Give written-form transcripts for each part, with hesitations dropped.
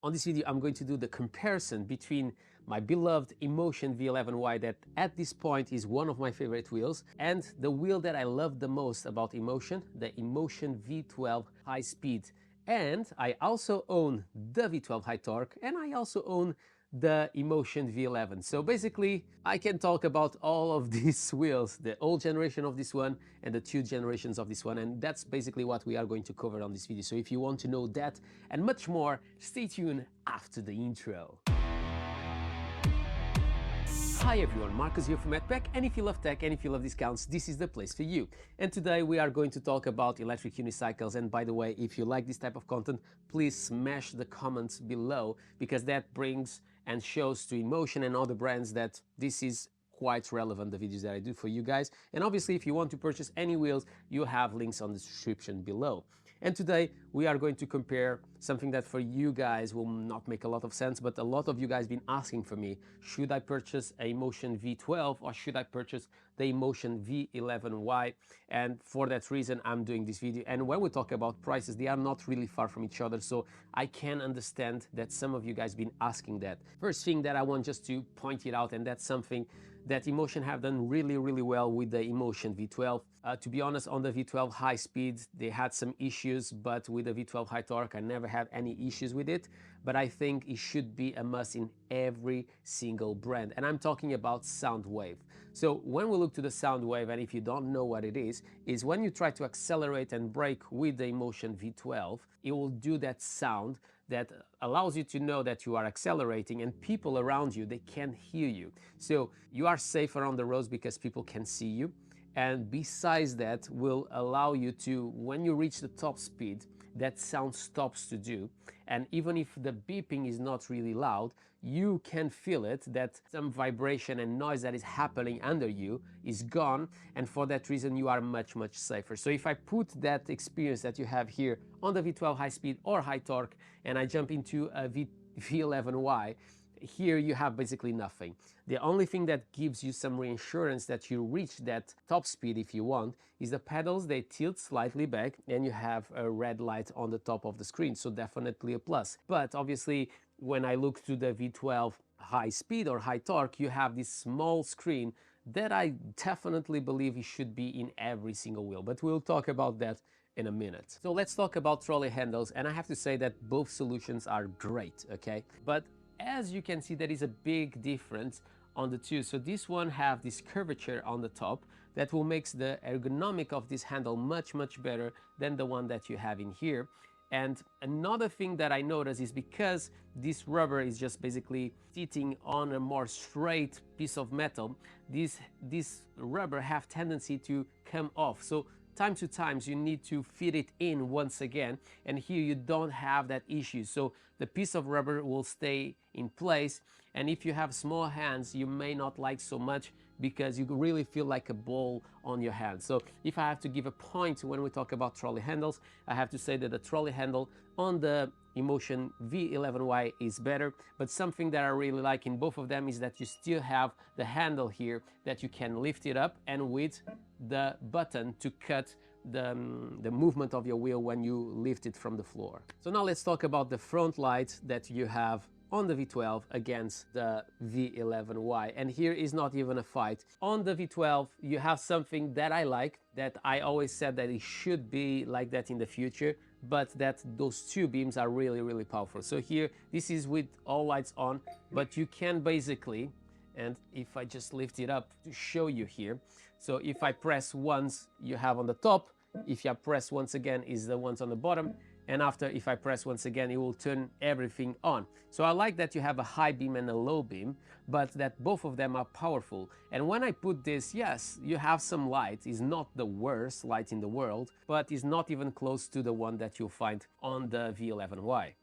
On this video, I'm going to do the comparison between my beloved Imotion V11Y that at this point is one of my favorite wheels, and the wheel that I love the most about Imotion, the Imotion V12 High Speed. And I also own the V12 High Torque, and I also own the Imotion V11. So basically, I can talk about all of these wheels, the old generation of this one and the two generations of this one, and that's basically what we are going to cover on this video. So if you want to know that and much more, stay tuned after the intro. Hi everyone, Marcus here from MedPack, and if you love tech and if you love discounts, this is the place for you. And today we are going to talk about electric unicycles. And by the way, if you like this type of content, please smash the comments below, because that brings and shows to Imotion and other brands that this is quite relevant, the videos that I do for you guys. And obviously, if you want to purchase any wheels, you have links on the description below. And today we are going to compare something that for you guys will not make a lot of sense, but a lot of you guys been asking for me, should I purchase a Imotion V12 or should I purchase the Imotion V11Y? And for that reason, I'm doing this video. And when we talk about prices, they are not really far from each other, so I can understand that some of you guys been asking that. First thing that I want just to point it out, and that's something that Imotion have done really well with the Imotion V12. To be honest, on the V12 high speed, they had some issues, but with the V12 high torque, I never had any issues with it. But I think it should be a must in every single brand. And I'm talking about sound wave. So when we look to the sound wave, and if you don't know what it is when you try to accelerate and brake with the Imotion V12, it will do that sound that allows you to know that you are accelerating, and people around you, they can hear you. So you are safer on the roads because people can see you. And besides that, will allow you to, when you reach the top speed, that sound stops to do. And even if the beeping is not really loud, you can feel it, that some vibration and noise that is happening under you is gone. And for that reason, you are much safer. So if I put that experience that you have here on the V12 high speed or high torque, and I jump into a V11Y, here you have basically nothing. The only thing that gives you some reassurance that you reach that top speed if you want is the pedals. They tilt slightly back and you have a red light on the top of the screen, so definitely a plus. But obviously, when I look to the V12 high speed or high torque, you have this small screen that I definitely believe it should be in every single wheel, but we'll talk about that in a minute. So let's talk about trolley handles, and I have to say that both solutions are great, okay? But as you can see, there is a big difference on the two. So this one have this curvature on the top that will make the ergonomic of this handle much better than the one that you have in here. And another thing that I notice is because this rubber is just basically sitting on a more straight piece of metal, this rubber have tendency to come off. So time to times you need to fit it in once again, and here you don't have that issue. So the piece of rubber will stay in place, and if you have small hands, you may not like so much because you really feel like a ball on your hand. So if I have to give a point when we talk about trolley handles, I have to say that the trolley handle on the Imotion V11Y is better, but something that I really like in both of them is that you still have the handle here that you can lift it up, and with the button to cut the movement of your wheel when you lift it from the floor. So now let's talk about the front light that you have on the V12 against the V11Y, and here is not even a fight. On the V12 you have something that I like, that I always said that it should be like that in the future, but that those two beams are really powerful. So here, this is with all lights on, but you can basically, and if I just lift it up to show you here, so if I press once, you have on the top, if I press once again is the ones on the bottom, and after, if I press once again, it will turn everything on. So I like that you have a high beam and a low beam, but that both of them are powerful. And when I put this, yes, you have some light. It's not the worst light in the world, but it's not even close to the one that you'll find on the V11Y.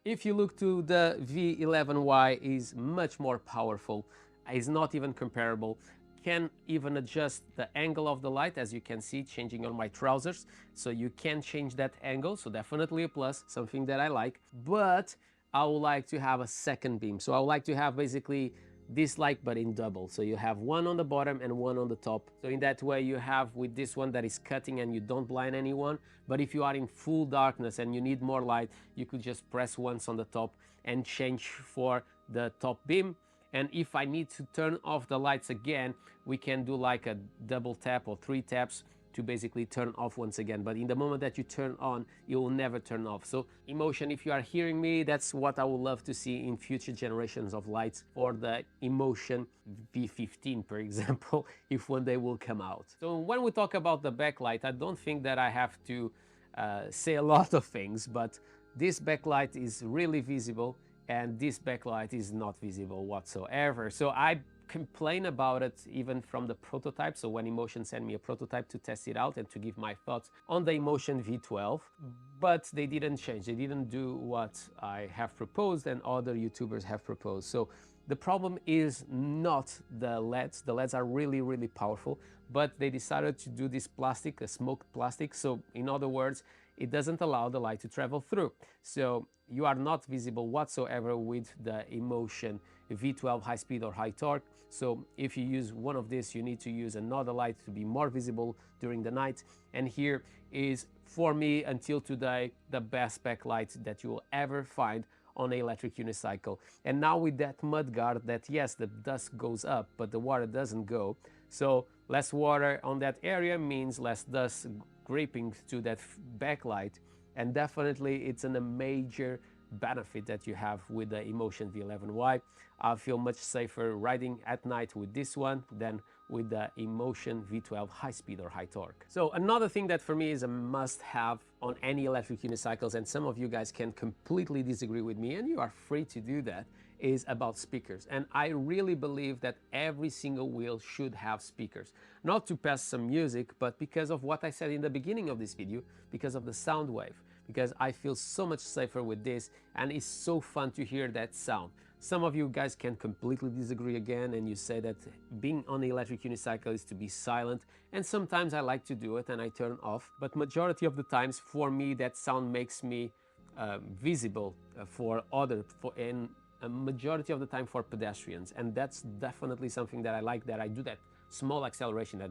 If you look to the V11Y, is much more powerful. It's not even comparable. Can even adjust the angle of the light, as you can see, changing on my trousers. So you can change that angle, so definitely a plus, something that I like. But I would like to have a second beam. So I would like to have basically this light but in double, so you have one on the bottom and one on the top. So in that way you have with this one that is cutting and you don't blind anyone, but if you are in full darkness and you need more light, you could just press once on the top and change for the top beam. And if I need to turn off the lights again, we can do like a double tap or 3 taps to basically turn off once again. But in the moment that you turn on, you will never turn off. So Imotion, if you are hearing me, that's what I would love to see in future generations of lights for the Imotion V15, for example, if one day will come out. So when we talk about the backlight, I don't think that I have to say a lot of things, but this backlight is really visible and this backlight is not visible whatsoever. So I complain about it even from the prototype. So when Imotion sent me a prototype to test it out and to give my thoughts on the Imotion V12, but they didn't change. They didn't do what I have proposed and other YouTubers have proposed. So the problem is not the LEDs. The LEDs are really, really powerful, but they decided to do this plastic, a smoked plastic. So in other words, it doesn't allow the light to travel through. So you are not visible whatsoever with the Imotion V12 high speed or high torque. So if you use one of these, you need to use another light to be more visible during the night. And here is, for me, until today, the best backlight that you will ever find on an electric unicycle. And now with that mud guard, that yes, the dust goes up, but the water doesn't go. So less water on that area means less dust gripping to that backlight, and definitely it's a major benefit that you have with the Imotion V11Y. I feel much safer riding at night with this one than with the Imotion V12 high speed or high torque. So another thing that for me is a must-have on any electric unicycles, and some of you guys can completely disagree with me and you are free to do that, is about speakers. And I really believe that every single wheel should have speakers, not to pass some music, but because of what I said in the beginning of this video, because of the sound wave, because I feel so much safer with this and it's so fun to hear that sound. Some of you guys can completely disagree again, and you say that being on the electric unicycle is to be silent, and sometimes I like to do it and I turn off, but majority of the times for me that sound makes me visible and a majority of the time for pedestrians, and that's definitely something that I like, that I do that small acceleration, that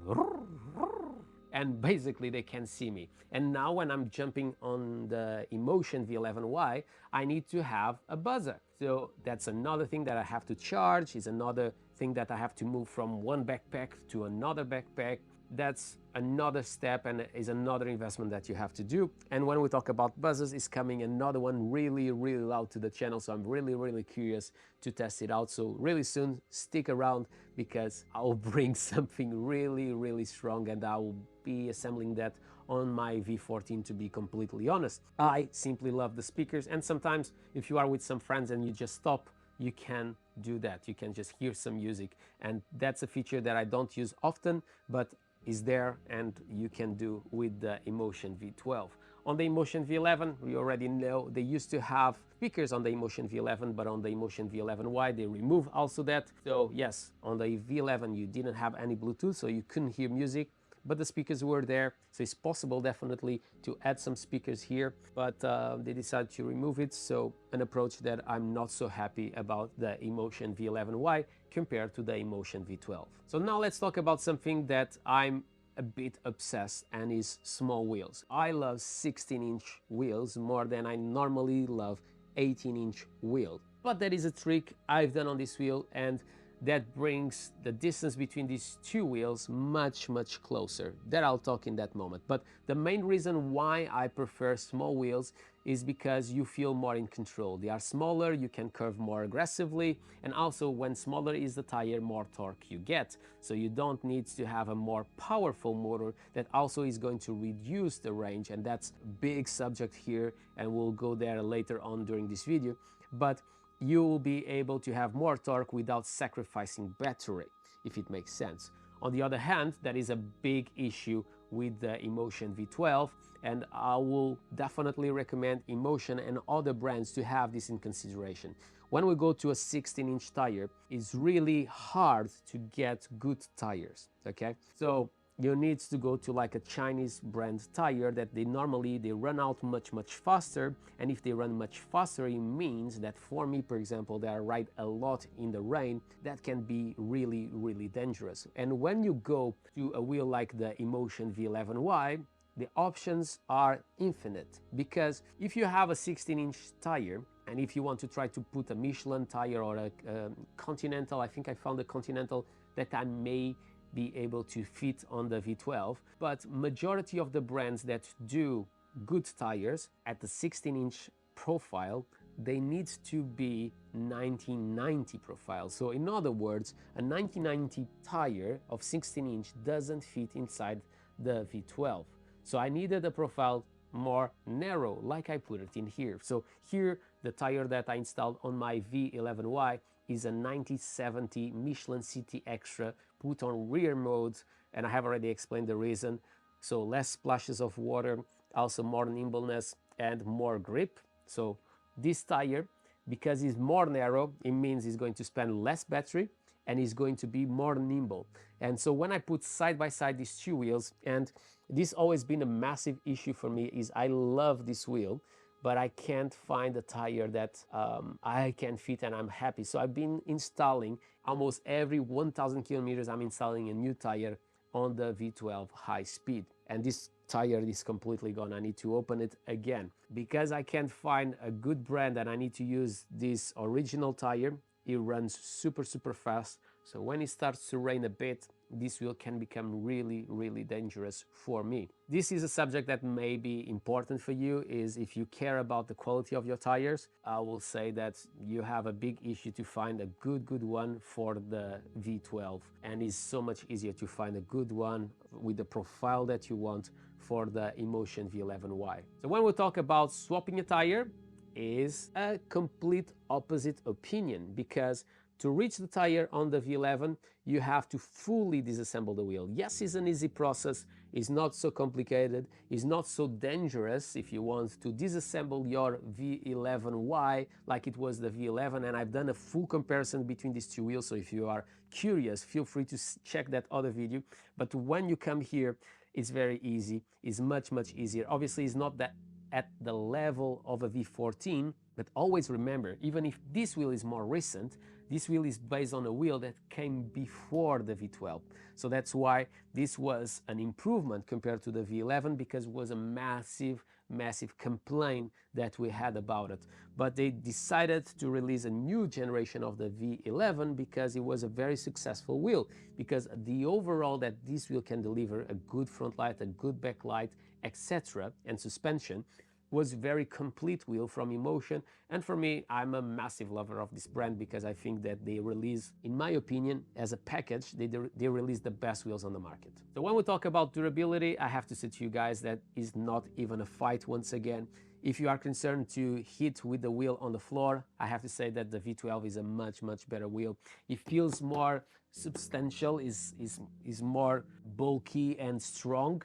and basically they can see me. And now when I'm jumping on the Imotion V11Y, I need to have a buzzer. So that's another thing that I have to charge, is another thing that I have to move from one backpack to another backpack. That's another step and is another investment that you have to do. And when we talk about buzzers, is coming another one really, really loud to the channel. So I'm really, really curious to test it out. So really soon, stick around, because I'll bring something really, really strong, and I will be assembling that on my V14, to be completely honest. I simply love the speakers, and sometimes if you are with some friends and you just stop, you can do that. You can just hear some music, and that's a feature that I don't use often, but is there and you can do with the Imotion V12. On the Imotion V11, we already know they used to have speakers on the Imotion V11, but on the Imotion V11Y they remove also that. So yes, on the V11 you didn't have any Bluetooth, so you couldn't hear music, but the speakers were there. So it's possible definitely to add some speakers here, but they decided to remove it. So an approach that I'm not so happy about the Imotion V11Y compared to the Imotion V12. So now let's talk about something that I'm a bit obsessed, and is small wheels. I love 16-inch wheels more than I normally love 18-inch wheels. But there is a trick I've done on this wheel, and that brings the distance between these two wheels much, much closer. That I'll talk in that moment. But the main reason why I prefer small wheels is because you feel more in control. They are smaller, you can curve more aggressively, and also when smaller is the tire, more torque you get. So you don't need to have a more powerful motor that also is going to reduce the range, and that's a big subject here, and we'll go there later on during this video. But you will be able to have more torque without sacrificing battery, if it makes sense. On the other hand, that is a big issue with the Imotion V12, and I will definitely recommend Imotion and other brands to have this in consideration. When we go to a 16-inch tire, it's really hard to get good tires, okay? So you need to go to like a Chinese brand tire that they run out much faster, and if they run much faster, it means that for me, for example, that I ride a lot in the rain, that can be really dangerous. And when you go to a wheel like the Imotion V11Y, the options are infinite, because if you have a 16-inch tire and if you want to try to put a Michelin tire or a Continental, I think I found a Continental that I may be able to fit on the V12, but majority of the brands that do good tires at the 16-inch profile, they need to be 1990 profile. So in other words, a 1990 tire of 16-inch doesn't fit inside the V12. So I needed a profile more narrow, like I put it in here. So here, the tire that I installed on my V11Y is a 90/70 Michelin CT Extra put on rear modes, and I have already explained the reason. So less splashes of water, also more nimbleness and more grip. So this tire, because it's more narrow, it means it's going to spend less battery and it's going to be more nimble. And so when I put side by side these two wheels, and this always been a massive issue for me, is I love this wheel, but I can't find a tire that I can fit and I'm happy. So I've been installing almost every 1,000 kilometers, I'm installing a new tire on the V12 high speed. And this tire is completely gone. I need to open it again. Because I can't find a good brand and I need to use this original tire, it runs super fast. So when it starts to rain a bit, this wheel can become really dangerous for me. This is a subject that may be important for you, is if you care about the quality of your tires, I will say that you have a big issue to find a good one for the V12, and it's so much easier to find a good one with the profile that you want for the Imotion V11Y. So when we talk about swapping a tire, is a complete opposite opinion, because to reach the tire on the V11, you have to fully disassemble the wheel. Yes, it's an easy process, it's not so complicated, it's not so dangerous if you want to disassemble your V11Y like it was the V11, and I've done a full comparison between these two wheels, so if you are curious, feel free to check that other video. But when you come here, it's very easy, it's much easier. Obviously, it's not that at the level of a V14, but always remember, even if this wheel is more recent, this wheel is based on a wheel that came before the V12. So that's why this was an improvement compared to the V11, because it was a massive complaint that we had about it. But they decided to release a new generation of the V11 because it was a very successful wheel, because the overall that this wheel can deliver, a good front light, a good back light, etc., and suspension, was very complete wheel from Imotion. And for me, I'm a massive lover of this brand, because I think that they release, in my opinion, as a package, they release the best wheels on the market. So when we talk about durability, I have to say to you guys that is not even a fight once again. If you are concerned to hit with the wheel on the floor, I have to say that the V12 is a much better wheel. It feels more substantial, is more bulky and strong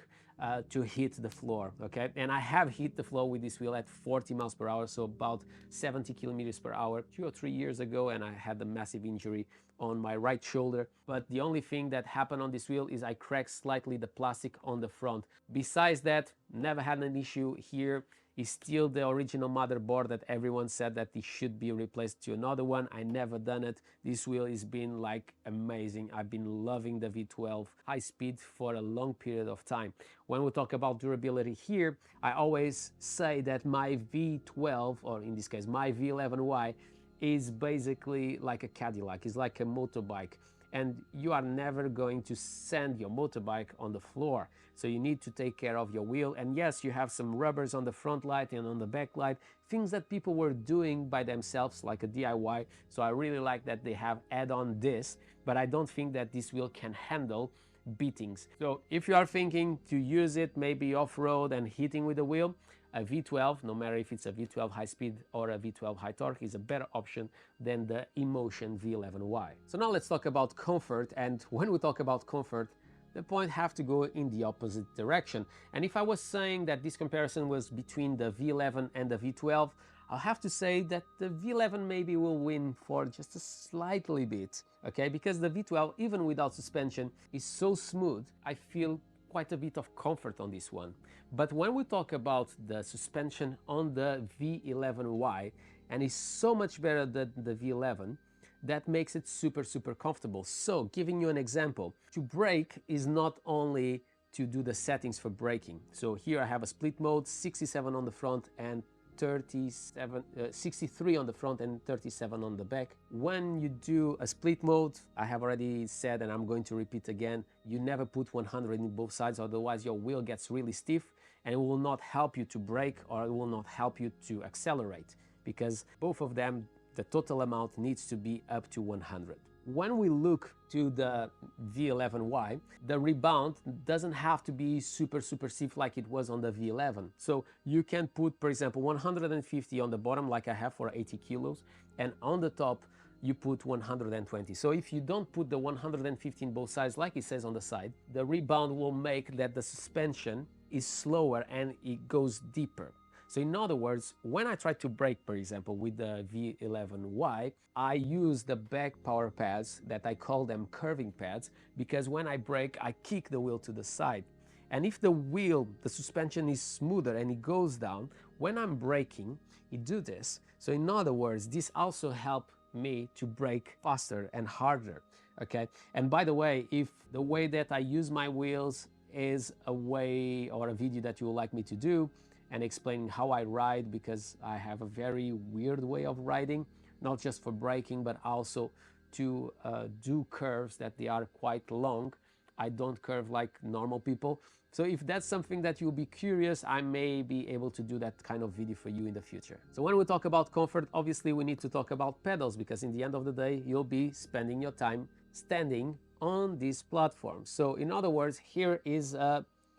to hit the floor, okay? And I have hit the floor with this wheel at 40 miles per hour, so about 70 kilometers per hour, 2 or 3 years ago, and I had a massive injury on my right shoulder. But the only thing that happened on this wheel is I cracked slightly the plastic on the front. Besides that, never had an issue here. Is still the original motherboard that everyone said that it should be replaced to another one. I never done it. This wheel has been like amazing. I've been loving the V12 high speed for a long period of time. When we talk about durability here, I always say that my V12, or in this case my V11Y, is basically like a Cadillac. It's like a motorbike, and you are never going to send your motorbike on the floor. So you need to take care of your wheel. And yes, you have some rubbers on the front light and on the back light, things that people were doing by themselves, like a DIY. So I really like that they have add-on this, but I don't think that this wheel can handle beatings. So if you are thinking to use it maybe off-road and hitting with the wheel, a V12, no matter if it's a V12 high speed or a V12 high torque, is a better option than the Imotion V11Y. So now let's talk about comfort. And when we talk about comfort, the point have to go in the opposite direction. And if I was saying that this comparison was between the V11 and the V12, I'll have to say that the V11 maybe will win for just a slightly bit, okay? Because the V12, even without suspension, is so smooth, I feel quite a bit of comfort on this one. But when we talk about the suspension on the V11Y, and it's so much better than the V11, that makes it super comfortable. So giving you an example, to brake is not only to do the settings for braking. So here I have a split mode, 67 on the front and 63 on the front and 37 on the back. When you do a split mode, I have already said and I'm going to repeat again, you never put 100 in both sides, otherwise your wheel gets really stiff and it will not help you to brake or it will not help you to accelerate, because both of them, the total amount needs to be up to 100. When we look to the V11Y, the rebound doesn't have to be super stiff like it was on the V11. So you can put, for example, 150 on the bottom like I have for 80 kilos, and on the top you put 120. So if you don't put the 150 in both sides like it says on the side, the rebound will make that the suspension is slower and it goes deeper. So in other words, when I try to brake, for example, with the V11Y, I use the back power pads that I call them curving pads, because when I brake, I kick the wheel to the side. And if the wheel, the suspension is smoother and it goes down, when I'm braking, it do this. So in other words, this also help me to brake faster and harder, okay? And by the way, if the way that I use my wheels is a way or a video that you would like me to do, and explaining how I ride, because I have a very weird way of riding, not just for braking, but also to do curves that they are quite long. I don't curve like normal people. So if that's something that you'll be curious, I may be able to do that kind of video for you in the future. So when we talk about comfort, obviously we need to talk about pedals, because in the end of the day, you'll be spending your time standing on this platform. So in other words, here is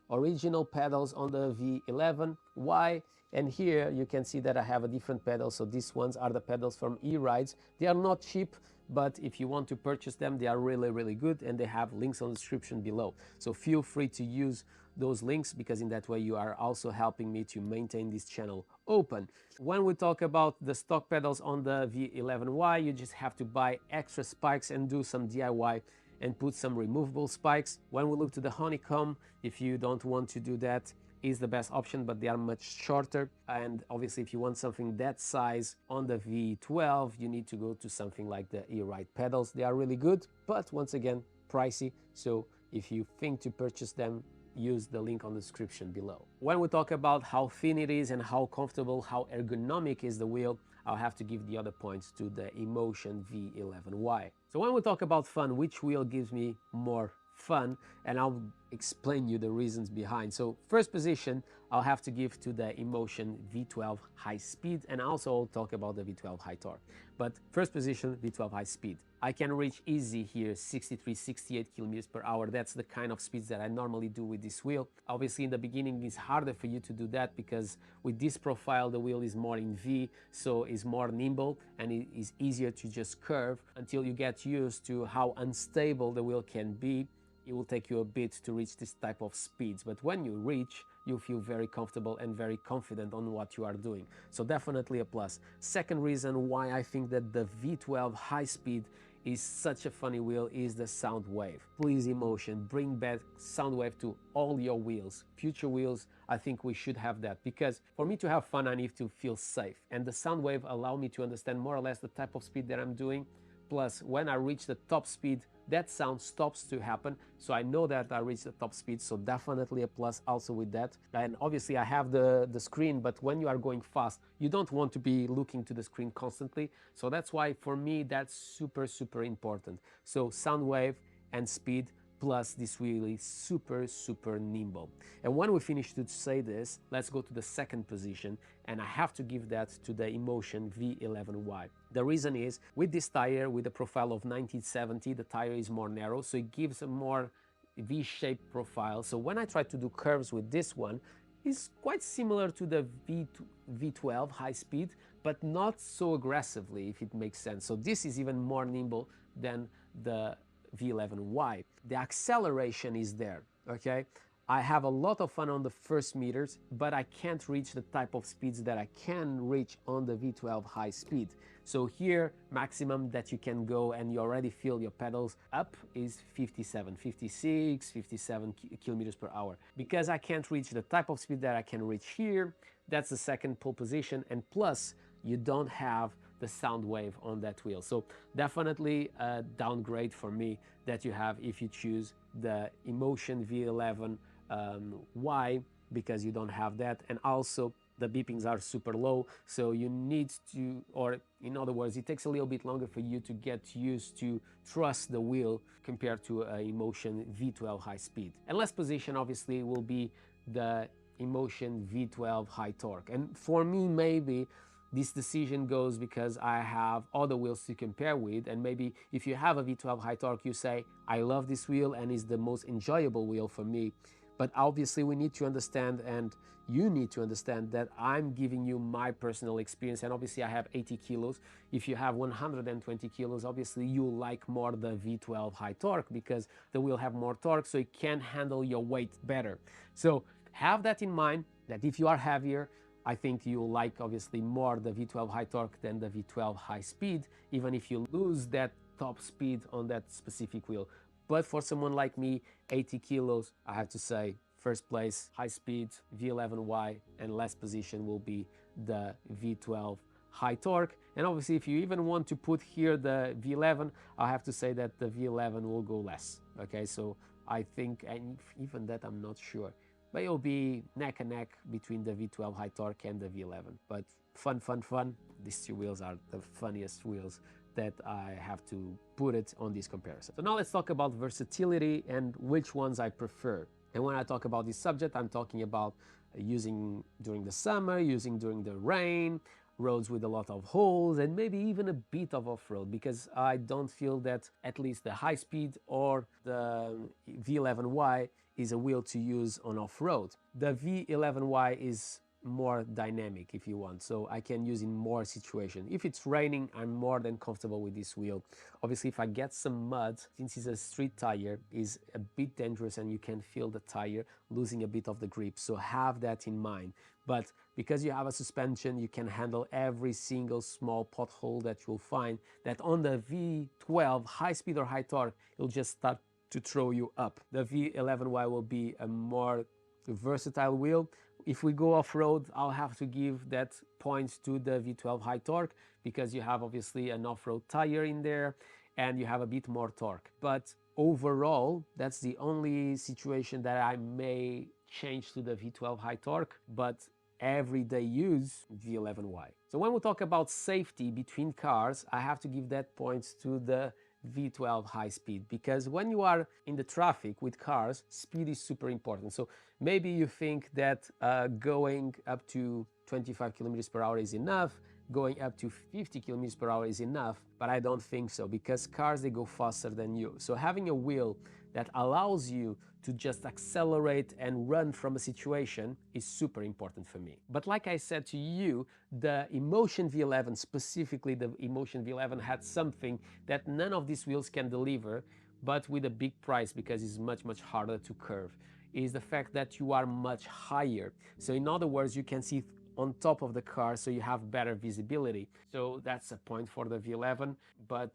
original pedals on the V11Y, and here you can see that I have a different pedal. So these ones are the pedals from E-Rides. They are not cheap, but if you want to purchase them, they are really good, and they have links on the description below. So feel free to use those links, because in that way you are also helping me to maintain this channel open. When we talk about the stock pedals on the V11Y, you just have to buy extra spikes and do some DIY and put some removable spikes. When we look to the honeycomb, if you don't want to do that, is the best option, but they are much shorter. And obviously if you want something that size on the V12, you need to go to something like the E-Ride pedals. They are really good, but once again, pricey. So if you think to purchase them, use the link on the description below. When we talk about how thin it is and how comfortable, how ergonomic is the wheel, I'll have to give the other points to the Imotion V11Y. So when we talk about fun, which wheel gives me more fun? And I'll explain you the reasons behind. So first position, I'll have to give to the Imotion V12 high speed, and also I'll talk about the V12 high torque. But first position, V12 high speed. I can reach easy here 63, 68 kilometers per hour. That's the kind of speeds that I normally do with this wheel. Obviously in the beginning it's harder for you to do that, because with this profile the wheel is more in V, so it's more nimble and it is easier to just curve until you get used to how unstable the wheel can be. It will take you a bit to reach this type of speeds, but when you reach, you feel very comfortable and very confident on what you are doing. So definitely a plus. Second reason why I think that the V12 high speed is such a funny wheel is the sound wave. Please, Imotion, bring back sound wave to all your wheels. Future wheels, I think we should have that, because for me to have fun, I need to feel safe. And the sound wave allow me to understand more or less the type of speed that I'm doing. Plus, when I reach the top speed, that sound stops to happen, so I know that I reached the top speed, so definitely a plus also with that. And obviously I have the screen, but when you are going fast, you don't want to be looking to the screen constantly, so that's why for me that's super important. So sound wave and speed, plus this wheel is super nimble. And when we finish to say this, let's go to the second position, and I have to give that to the Imotion V11Y. The reason is, with this tire, with a profile of 1970, the tire is more narrow, so it gives a more V-shaped profile. So when I try to do curves with this one, it's quite similar to the V12 high speed, but not so aggressively, if it makes sense. So this is even more nimble than the V11Y. The acceleration is there, okay? I have a lot of fun on the first meters, but I can't reach the type of speeds that I can reach on the V12 high speed. So here, maximum that you can go and you already feel your pedals up is 57, 56, 57 kilometers per hour. Because I can't reach the type of speed that I can reach here, that's the second pole position, and plus you don't have the sound wave on that wheel. So definitely a downgrade for me that you have if you choose the Imotion V11Y, because you don't have that, and also the beepings are super low, so you need to, or in other words, it takes a little bit longer for you to get used to trust the wheel compared to a Imotion V12 high speed. And last position obviously will be the Imotion V12 high torque, and for me maybe this decision goes because I have other wheels to compare with, and maybe if you have a V12 high torque, you say, I love this wheel and it's the most enjoyable wheel for me. But obviously we need to understand, and you need to understand, that I'm giving you my personal experience, and obviously I have 80 kilos. If you have 120 kilos, obviously you like more the V12 high torque because the wheel have more torque, so it can handle your weight better. So have that in mind, that if you are heavier, I think you'll like obviously more the V12 high torque than the V12 high speed, even if you lose that top speed on that specific wheel. But for someone like me, 80 kilos, I have to say, first place, high speed, V11Y, and last position will be the V12 high torque. And obviously, if you even want to put here the V11, I have to say that the V11 will go less. Okay, so I think, and even that I'm not sure, but it'll be neck and neck between the V12 high torque and the V11. But fun, fun, fun. These two wheels are the funniest wheels that I have to put it on this comparison. So now let's talk about versatility and which ones I prefer. And when I talk about this subject, I'm talking about using during the summer, using during the rain, roads with a lot of holes, and maybe even a bit of off-road, because I don't feel that at least the high speed or the V11Y is a wheel to use on off-road. The V11Y is more dynamic, if you want, so I can use in more situations. If it's raining, I'm more than comfortable with this wheel. Obviously, if I get some mud, since it's a street tire, is a bit dangerous and you can feel the tire losing a bit of the grip, so have that in mind. But because you have a suspension, you can handle every single small pothole that you'll find, that on the V12 high speed or high torque, it'll just start to throw you up. The V11Y will be a more versatile wheel. If we go off-road, I'll have to give that point to the V12 high torque, because you have obviously an off-road tire in there and you have a bit more torque. But overall, that's the only situation that I may change to the V12 high torque, but everyday use V11Y. So when we talk about safety between cars, I have to give that point to the V12 high speed, because when you are in the traffic with cars, speed is super important. So maybe you think that going up to 25 kilometers per hour is enough, going up to 50 kilometers per hour is enough, but I don't think so, because cars, they go faster than you. So having a wheel that allows you to just accelerate and run from a situation is super important for me. But like I said to you, the Imotion V11, specifically the Imotion V11, had something that none of these wheels can deliver, but with a big price, because it's much, much harder to curve, is the fact that you are much higher. So in other words, you can see on top of the car, so you have better visibility. So that's a point for the V11, but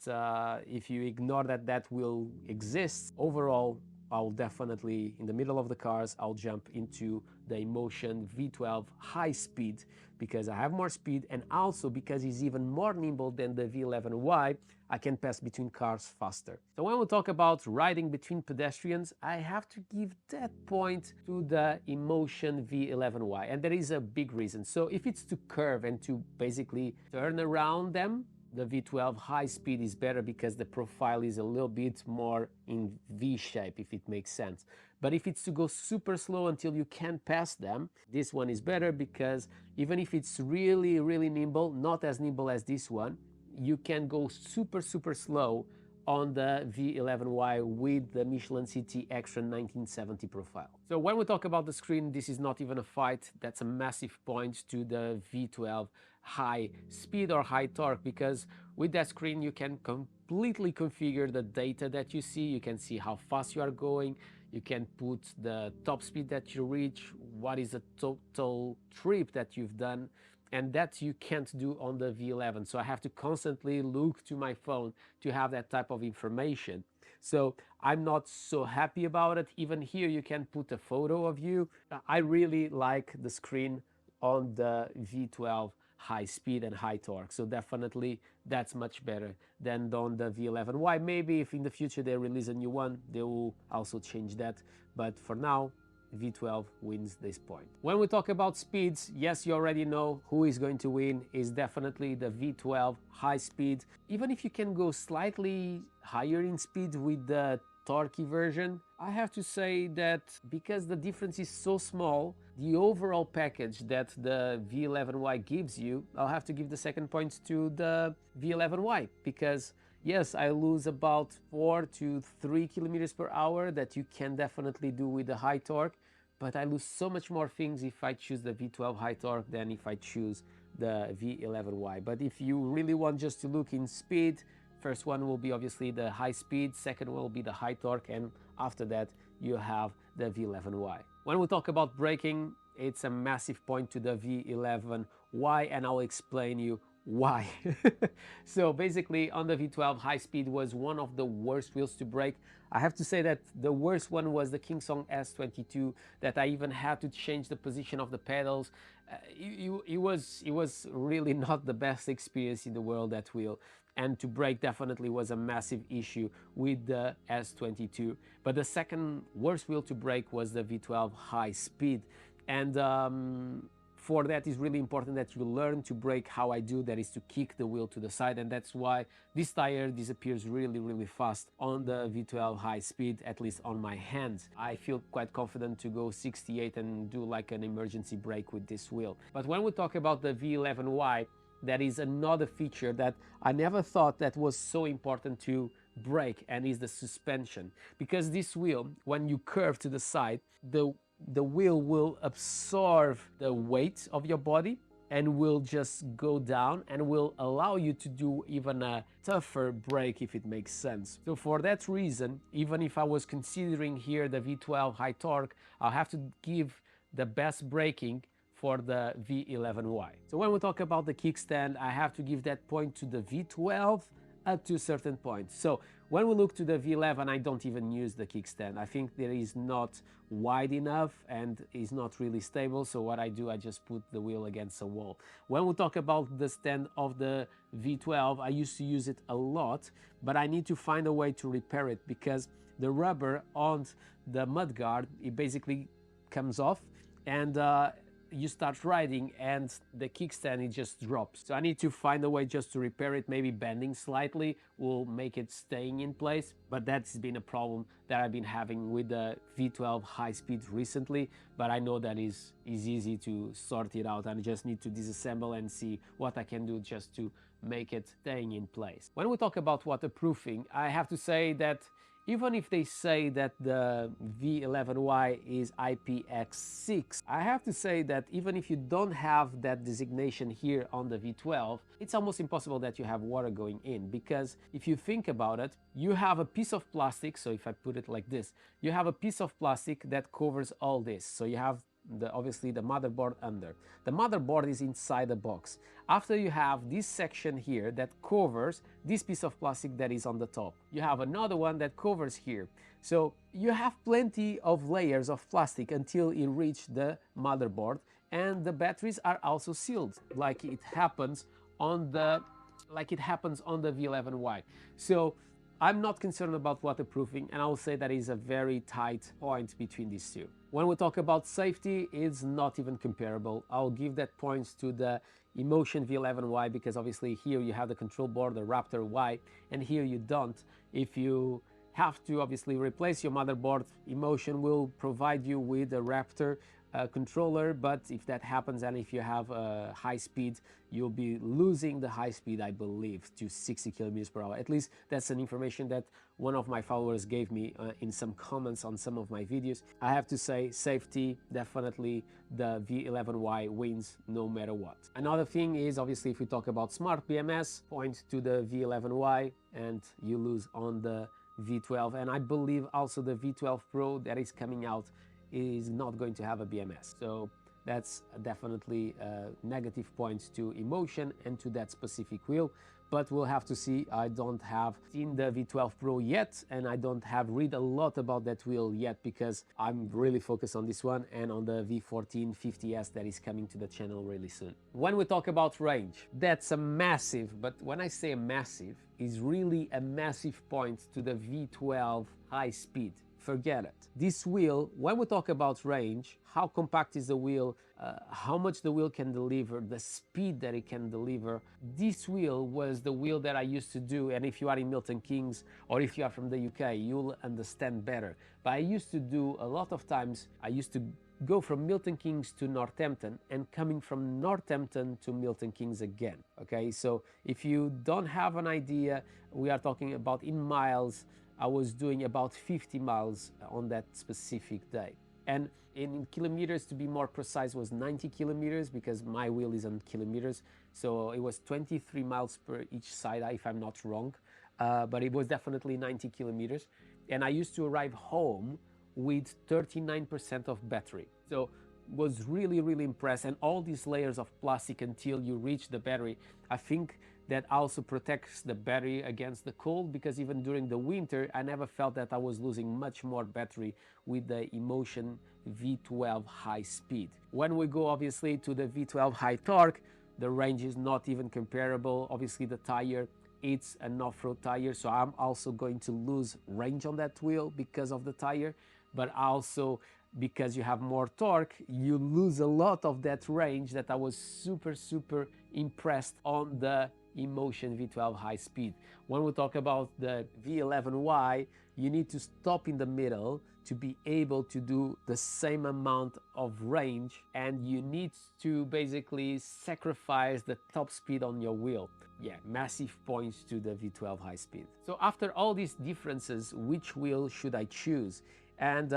if you ignore that that wheel exists, overall, I'll definitely, in the middle of the cars, I'll jump into the Imotion V12 high speed, because I have more speed, and also because it's even more nimble than the V11Y, I can pass between cars faster. So when we talk about riding between pedestrians, I have to give that point to the Imotion V11Y, and there is a big reason. So if it's to curve and to basically turn around them, the V12 high speed is better, because the profile is a little bit more in V shape, if it makes sense. But if it's to go super slow until you can't pass them, this one is better, because even if it's really, really nimble, not as nimble as this one, you can go super, super slow on the V11Y with the Michelin CT Extra 1970 profile. So when we talk about the screen, this is not even a fight. That's a massive point to the V12 high speed or high torque, because with that screen you can completely configure the data that you see. You can see how fast you are going, You can put the top speed that you reach, what is the total trip that you've done, and that you can't do on the V11. So I have to constantly look to my phone to have that type of information. So I'm not so happy about it. Even here you can put a photo of you. I really like the screen on the V12 high speed and high torque, so definitely that's much better than on the V11Y. Maybe if in the future they release a new one, they will also change that, but for now V12 wins this point. When we talk about speeds, yes, you already know who is going to win. Is definitely the V12 high speed. Even if you can go slightly higher in speed with the torquey version, I have to say that because the difference is so small, the overall package that the V11Y gives you, I'll have to give the second point to the V11Y, because yes, I lose about 4 to 3 kilometers per hour that you can definitely do with the high torque, but I lose so much more things if I choose the V12 high torque than if I choose the V11Y. But if you really want just to look in speed, first one will be obviously the high speed, second one will be the high torque, and after that you have the V11Y. When we talk about braking, it's a massive point to the V11Y, and I'll explain you why. So basically on the V12, high speed was one of the worst wheels to brake. I have to say that the worst one was the Kingsong S22, that I even had to change the position of the pedals. It was really not the best experience in the world, that wheel, and to brake definitely was a massive issue with the S22. But the second worst wheel to brake was the V12 high speed, and for that is really important that you learn to brake how I do, that is to kick the wheel to the side, and that's why this tire disappears really fast on the V12 high speed, at least on my hands. I feel quite confident to go 68 and do like an emergency brake with this wheel. But when we talk about the V11Y, that is another feature that I never thought that was so important to brake, and is the suspension. Because this wheel, when you curve to the side, the wheel will absorb the weight of your body and will just go down and will allow you to do even a tougher brake, if it makes sense. So for that reason, even if I was considering here the V12 high torque, I'll have to give the best braking for the V11Y. So when we talk about the kickstand, I have to give that point to the V12 up to a certain point. So when we look to the V11, I don't even use the kickstand. I think there is not wide enough and is not really stable. So what I do, I just put the wheel against a wall. When we talk about the stand of the V12, I used to use it a lot, but I need to find a way to repair it, because the rubber on the mudguard, it basically comes off, and you start riding and the kickstand, it just drops. So I need to find a way just to repair it. Maybe bending slightly will make it staying in place, but that's been a problem that I've been having with the V12 high speed recently. But I know that is easy to sort it out. I just need to disassemble and see what I can do just to make it staying in place. When we talk about waterproofing, I have to say that even if they say that the V11Y is IPX6, I have to say that even if you don't have that designation here on the V12, it's almost impossible that you have water going in, because if you think about it, you have a piece of plastic. So if I put it like this, you have a piece of plastic that covers all this. So you have obviously the motherboard under. The motherboard is inside the box. After you have this section here that covers this piece of plastic that is on the top. You have another one that covers here. So you have plenty of layers of plastic until you reach the motherboard, and the batteries are also sealed, like it happens on the V11Y. So I'm not concerned about waterproofing, and I will say that is a very tight point between these two. When we talk about safety, it's not even comparable. I'll give that points to the Imotion V11Y, because obviously here you have the control board, the Raptor Y, and here you don't. If you have to obviously replace your motherboard, Imotion will provide you with a Raptor controller, but if that happens and if you have high speed, you'll be losing the high speed, I believe, to 60 kilometers per hour. At least that's an information that one of my followers gave me in some comments on some of my videos. I have to say, safety, definitely the V11Y wins no matter what. Another thing is, obviously, if we talk about smart BMS, point to the V11Y and you lose on the V12, and I believe also the V12 Pro that is coming out is not going to have a BMS. So that's definitely a negative point to Imotion and to that specific wheel, but we'll have to see. I don't have seen the V12 Pro yet, and I don't have read a lot about that wheel yet because I'm really focused on this one and on the V1450S that is coming to the channel really soon. When we talk about range, that's a massive, but when I say a massive, is really a massive point to the V12 high speed. Forget it. This wheel, when we talk about range, how compact is the wheel, how much the wheel can deliver, the speed that it can deliver, this wheel was the wheel that I used to do, and if you are in Milton Keynes or if you are from the UK, you'll understand better. But I used to do a lot of times, I used to go from Milton Keynes to Northampton and coming from Northampton to Milton Keynes again, okay? So if you don't have an idea, we are talking about in miles. I was doing about 50 miles on that specific day. And in kilometers, to be more precise, was 90 kilometers because my wheel is on kilometers. So it was 23 miles per each side, if I'm not wrong. But it was definitely 90 kilometers. And I used to arrive home with 39% of battery. So was really, really impressed. And all these layers of plastic until you reach the battery, I think that also protects the battery against the cold, because even during the winter I never felt that I was losing much more battery with the Imotion V12 high speed. When we go obviously to the V12 high torque, the range is not even comparable. Obviously the tire, it's an off-road tire, so I'm also going to lose range on that wheel because of the tire, but also because you have more torque, you lose a lot of that range that I was super impressed on the Imotion V12 high speed. When we talk about the V11Y, you need to stop in the middle to be able to do the same amount of range, and you need to basically sacrifice the top speed on your wheel. Yeah, massive points to the V12 high speed. So after all these differences, which wheel should I choose? And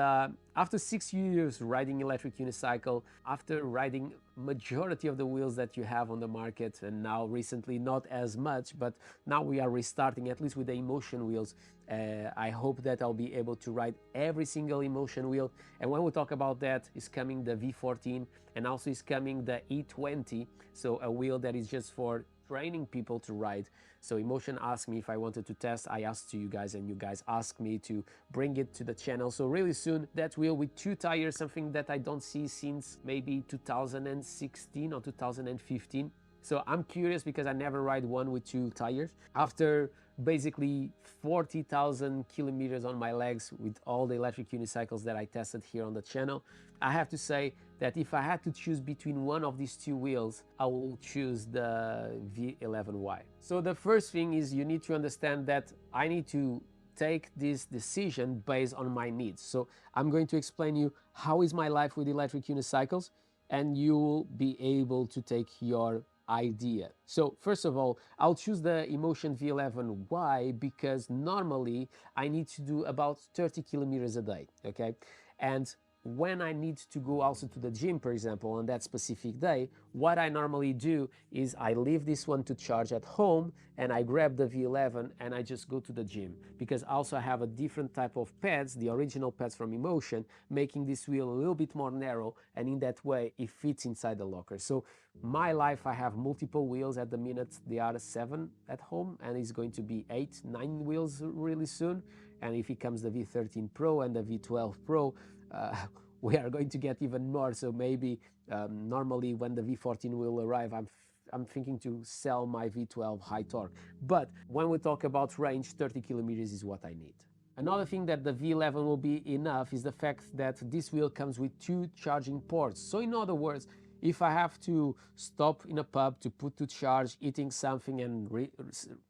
after 6 years riding electric unicycle, after riding majority of the wheels that you have on the market, and now recently not as much, but now we are restarting at least with the Imotion wheels. I hope that I'll be able to ride every single Imotion wheel. And when we talk about that, is coming the V14, and also is coming the E20, so a wheel that is just for training people to ride. So Imotion asked me if I wanted to test. I asked to you guys, and you guys asked me to bring it to the channel. So really soon, that wheel with 2 tires, something that I don't see since maybe 2016 or 2015. So I'm curious because I never ride one with 2 tires. After basically 40,000 kilometers on my legs with all the electric unicycles that I tested here on the channel, I have to say that if I had to choose between one of these 2 wheels, I will choose the V11Y. So the first thing is you need to understand that I need to take this decision based on my needs. So I'm going to explain you how is my life with electric unicycles, and you will be able to take your idea. So first of all, I'll choose the Imotion V11Y because normally I need to do about 30 kilometers a day, okay? And when I need to go also to the gym, for example, on that specific day, what I normally do is I leave this one to charge at home and I grab the V11 and I just go to the gym, because also I have a different type of pads, the original pads from Imotion, making this wheel a little bit more narrow, and in that way it fits inside the locker. So my life, I have multiple wheels at the minute. They are 7 at home, and it's going to be 8, 9 wheels really soon. And if it comes the V13 Pro and the V12 Pro, we are going to get even more. So maybe normally when the V14 will arrive, I'm thinking to sell my V12 high torque. But when we talk about range, 30 kilometers is what I need. Another thing that the V11 will be enough is the fact that this wheel comes with 2 charging ports. So in other words, if I have to stop in a pub to put to charge, eating something, and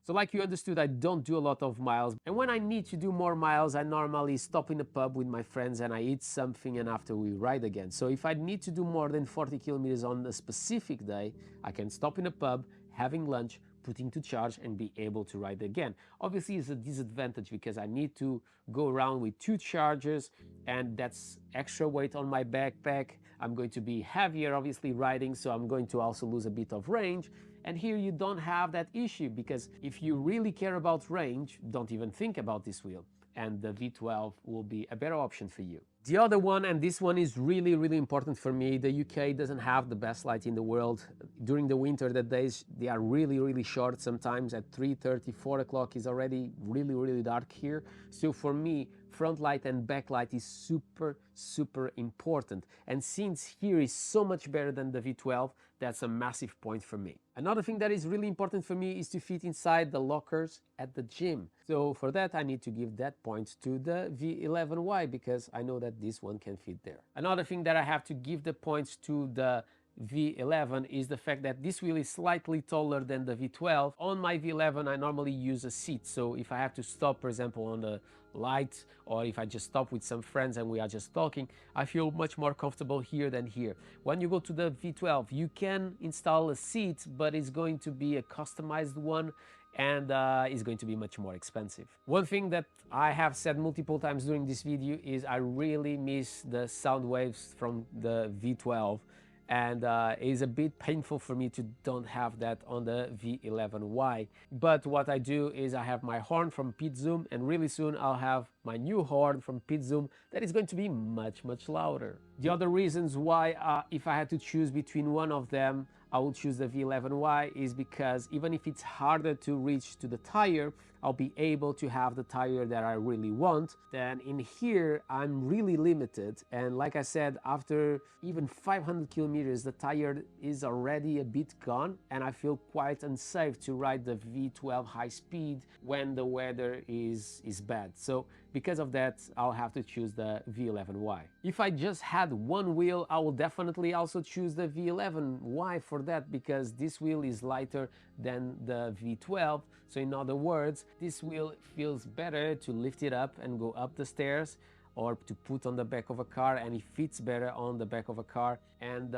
so like you understood, I don't do a lot of miles. And when I need to do more miles, I normally stop in a pub with my friends and I eat something, and after we ride again. So if I need to do more than 40 kilometers on a specific day, I can stop in a pub, having lunch, putting to charge, and be able to ride again. Obviously it's a disadvantage because I need to go around with 2 chargers, and that's extra weight on my backpack. I'm going to be heavier obviously riding, so I'm going to also lose a bit of range. And here you don't have that issue, because if you really care about range, don't even think about this wheel, and the V12 will be a better option for you. The other one, and this one is really important for me, the UK doesn't have the best light in the world. During the winter, the days, they are really short. Sometimes at 3:30, 4 o'clock is already really dark here. So for me, front light and back light is super important. And since here is so much better than the V12, that's a massive point for me. Another thing that is really important for me is to fit inside the lockers at the gym. So for that, I need to give that point to the V11Y, because I know that this one can fit there. Another thing that I have to give the points to the V11 is the fact that this wheel is slightly taller than the V12. On my V11, I normally use a seat, so if I have to stop, for example, on the light, or if I just stop with some friends and we are just talking, I feel much more comfortable here than here. When you go to the V12, you can install a seat, but it's going to be a customized one, and is going to be much more expensive. One thing that I have said multiple times during this video is I really miss the sound waves from the V12, and it's a bit painful for me to don't have that on the V11Y. But what I do is I have my horn from Pit Zoom, and really soon I'll have my new horn from Pit Zoom that is going to be much louder. The other reasons why, if I had to choose between one of them, I will choose the V11Y is because even if it's harder to reach to the tire, I'll be able to have the tire that I really want. Then in here, I'm really limited. And like I said, after even 500 kilometers, the tire is already a bit gone, and I feel quite unsafe to ride the V12 high speed when the weather is bad. So because of that, I'll have to choose the V11Y. If I just had one wheel, I will definitely also choose the V11Y for that, because this wheel is lighter than the V12. So in other words, this wheel feels better to lift it up and go up the stairs, or to put on the back of a car, and it fits better on the back of a car. And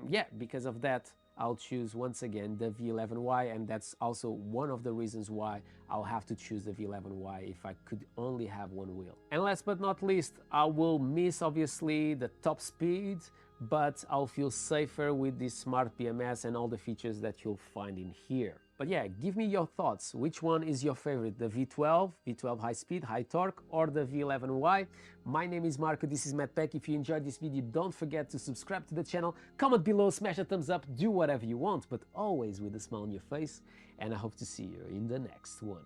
yeah, because of that, I'll choose once again the V11Y, and that's also one of the reasons why I'll have to choose the V11Y if I could only have one wheel. And last but not least, I will miss obviously the top speed, but I'll feel safer with this smart BMS and all the features that you'll find in here. But yeah, give me your thoughts. Which one is your favorite? The V12 high speed, high torque, or the V11Y? My name is Marco, this is MatPack. If you enjoyed this video, don't forget to subscribe to the channel, comment below, smash a thumbs up, do whatever you want, but always with a smile on your face. And I hope to see you in the next one.